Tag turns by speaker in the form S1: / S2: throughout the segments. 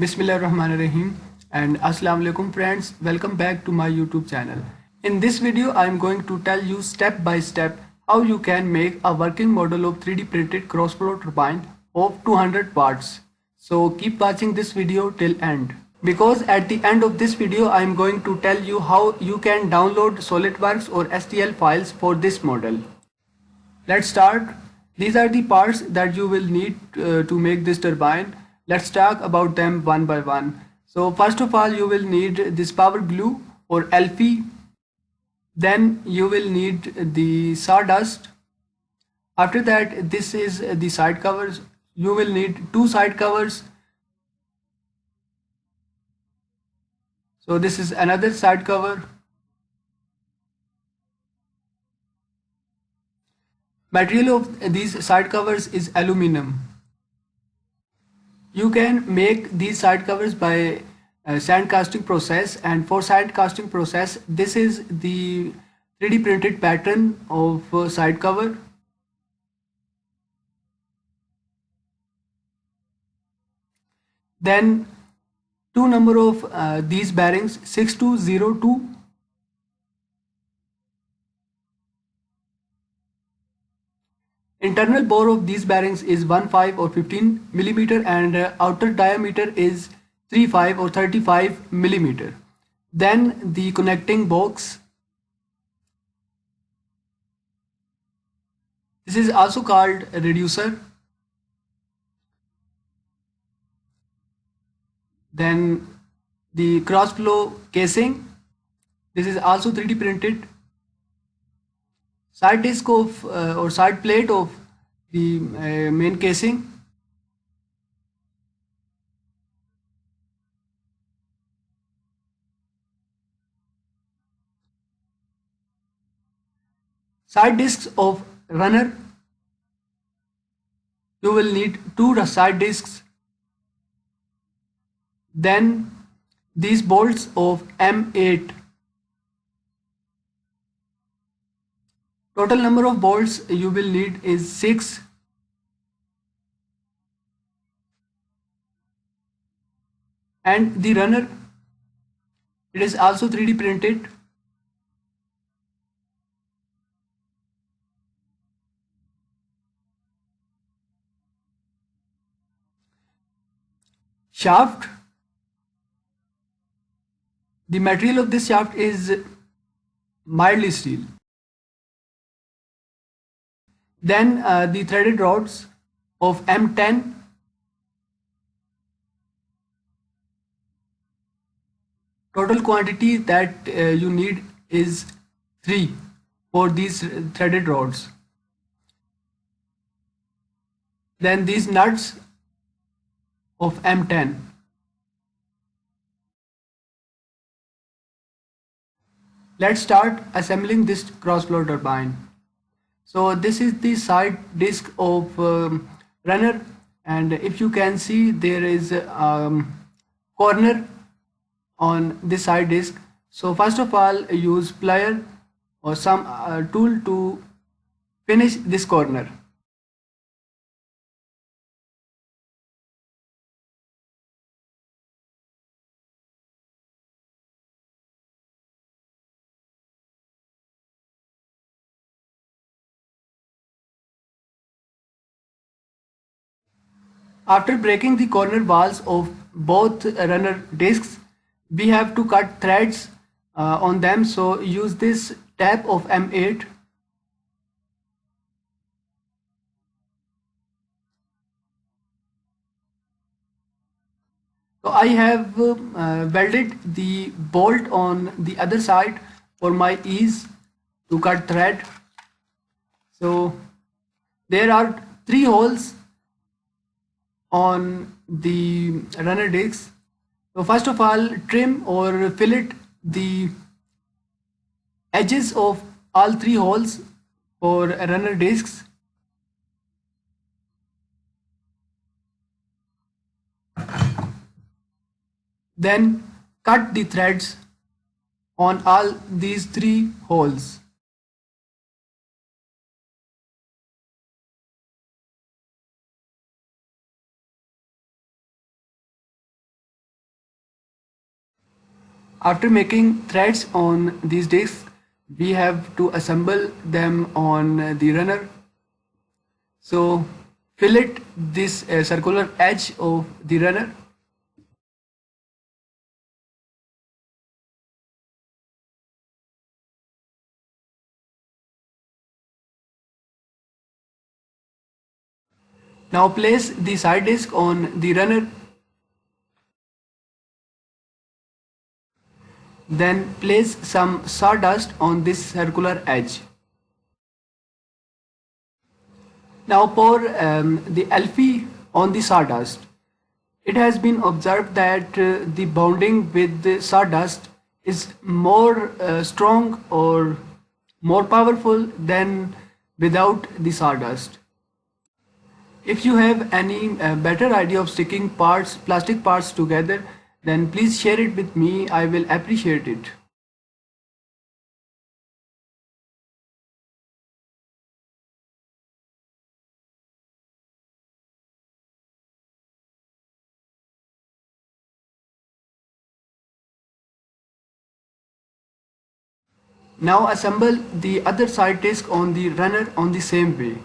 S1: Bismillahirrahmanirrahim and Assalamu alaikum friends. Welcome back to my YouTube channel. In this video, I am going to tell you step by step how you can make a working model of 3D printed cross flow turbine of 200 watts. So keep watching this video till end. Because at the end of this video, I am going to tell you how you can download SolidWorks or STL files for this model. Let's start. These are the parts that you will need to make this turbine. Let's talk about them one by one. So first of all, you will need this power glue or LP. Then you will need the sawdust. After that, this is the side covers. You will need two side covers. So this is another side cover. Material of these side covers is aluminum. You can make these side covers by sand casting process, and for sand casting process this is the 3D printed pattern of side cover. Then two number of these bearings 6202. Internal bore of these bearings is 15 or 15 millimeter, and outer diameter is 35 or 35 millimeter. Then the connecting box. This is also called a reducer. Then the cross flow casing. This is also 3D printed. Side disc of or side plate of the main casing. Side discs of runner. You will need two side discs. Then these bolts of M8. Total number of bolts you will need is 6. And the runner, it is also 3D printed. Shaft. The material of this shaft is mildly steel. Then the threaded rods of M10. Total quantity that you need is 3 for these threaded rods. Then these nuts of M10. Let's start assembling this cross flow turbine. So this is the side disc of runner, and if you can see there is corner on this side disc. So first of all, use plier or some tool to finish this corner. After breaking the corner walls of both runner discs, we have to cut threads on them. So use this tab of M8. So I have welded the bolt on the other side for my ease to cut thread. So there are 3 holes on the runner discs. So first of all, trim or fillet the edges of all 3 holes for runner discs. Then cut the threads on all these 3 holes. After making threads on these discs, we have to assemble them on the runner. So fillet this circular edge of the runner. Now place the side disc on the runner. Then place some sawdust on this circular edge. Now pour the Alfie on the sawdust. It has been observed that the bonding with the sawdust is more strong or more powerful than without the sawdust. If you have any better idea of sticking parts, plastic parts together, then please share it with me. I will appreciate it. Now assemble the other side disc on the runner on the same way.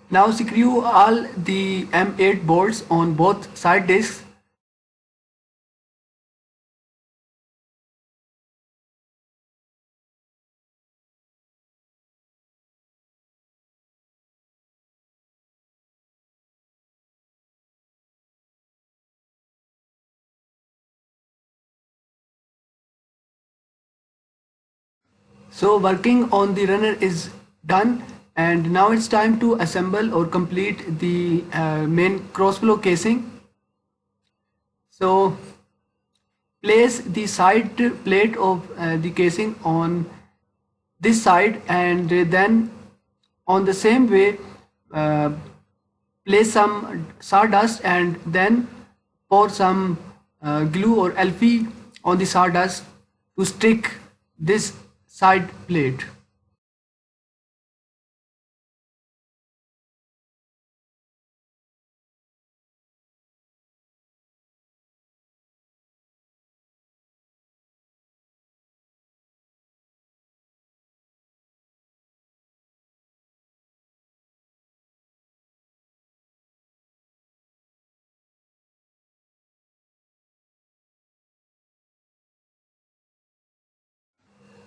S1: Now screw all the M8 bolts on both side discs. So working on the runner is done, and now it's time to assemble or complete the main crossflow casing. So place the side plate of the casing on this side, and then on the same way uh, place some sawdust and then pour some glue or Alfie on the sawdust to stick this side plate.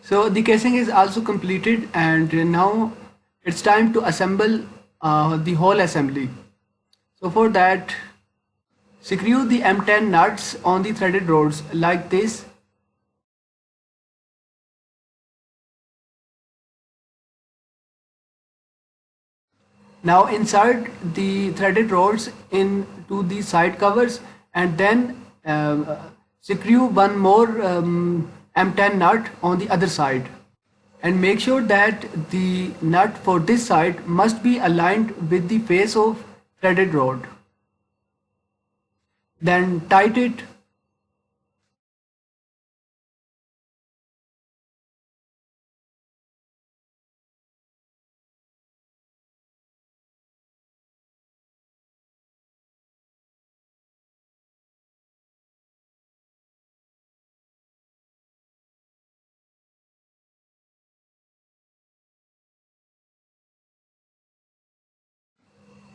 S1: So the casing is also completed, and now it's time to assemble the whole assembly. So for that, screw the M10 nuts on the threaded rods like this. Now insert the threaded rods into the side covers, and then screw one more M10 nut on the other side. And make sure that the nut for this side must be aligned with the face of threaded rod. Then tighten it.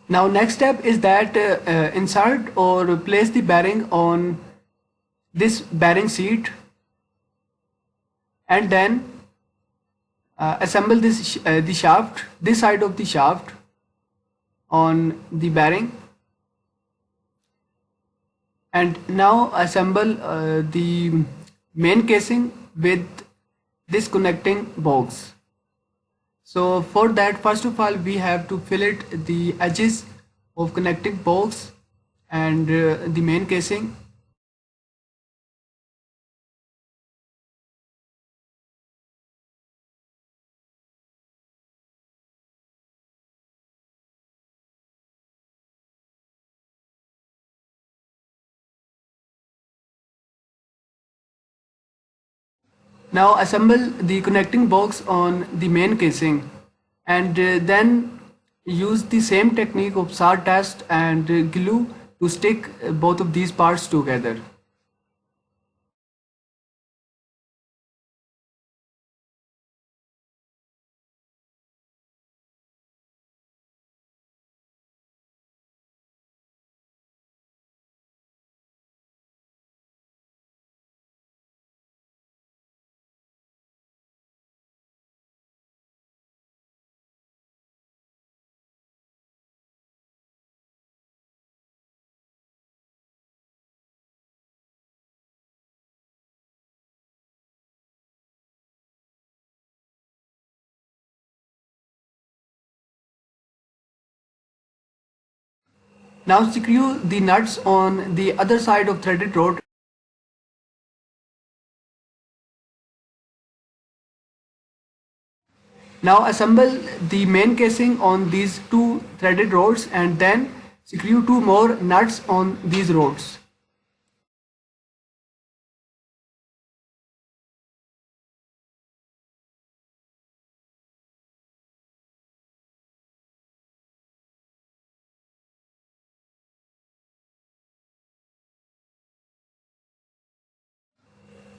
S1: Now next step is that insert or place the bearing on this bearing seat, and then assemble the shaft, this side of the shaft on the bearing, and now assemble the main casing with this connecting box. So for that, first of all, we have to fillet the edges of connecting box and the main casing. Now assemble the connecting box on the main casing, and then use the same technique of sawdust and glue to stick both of these parts together. Now screw the nuts on the other side of threaded rod. Now assemble the main casing on these two threaded rods and then screw two more nuts on these rods.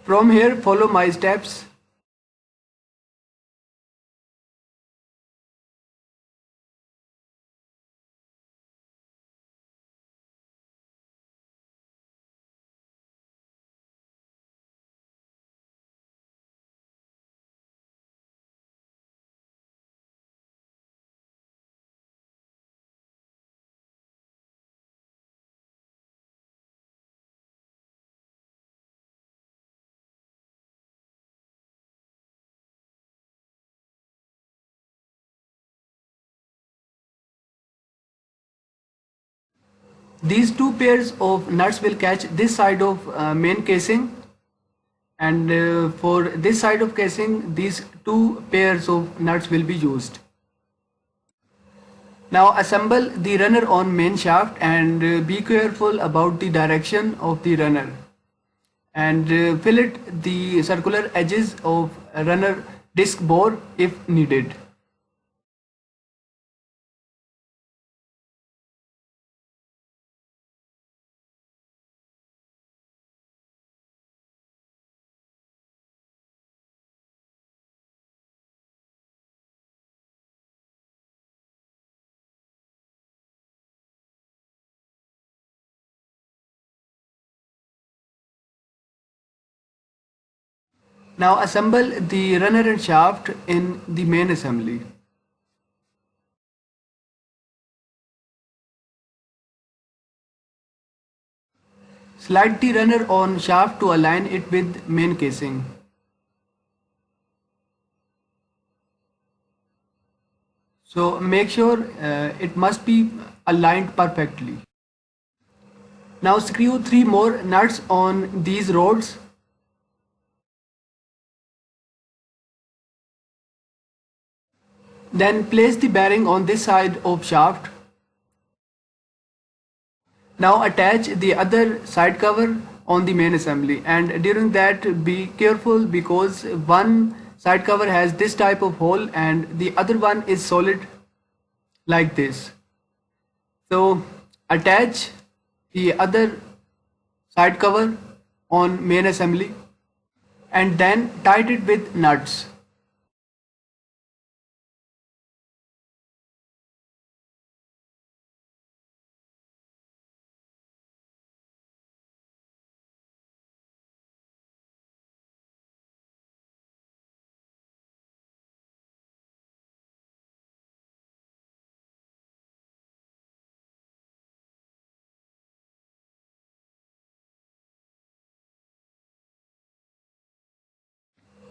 S1: From here, follow my steps. These two pairs of nuts will catch this side of main casing, and for this side of casing these two pairs of nuts will be used. Now assemble the runner on main shaft and be careful about the direction of the runner, and fillet the circular edges of runner disc bore if needed. Now assemble the runner and shaft in the main assembly. Slide the runner on shaft to align it with main casing. So make sure it must be aligned perfectly. Now screw three more nuts on these rods. Then place the bearing on this side of shaft. Now attach the other side cover on the main assembly, and during that be careful because one side cover has this type of hole and the other one is solid like this. So attach the other side cover on main assembly and then tight it with nuts.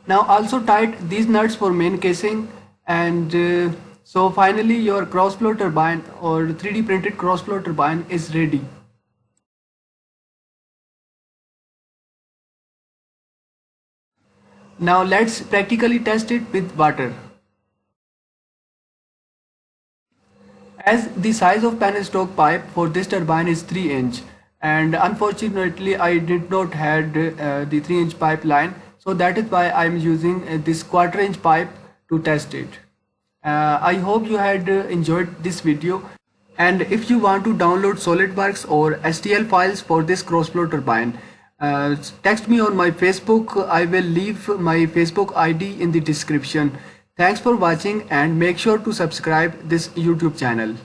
S1: Now also tight these nuts for main casing, and so finally your cross flow turbine or 3D printed cross flow turbine is ready. Now let's practically test it with water. As the size of penstock pipe for this turbine is 3 inch, and unfortunately I did not had the 3-inch pipeline, So that is why I'm using this quarter inch pipe to test it. I hope you had enjoyed this video, and if you want to download SolidWorks or STL files for this cross flow turbine, text me on my Facebook. I will leave my Facebook ID in the description. Thanks for watching and make sure to subscribe this YouTube channel.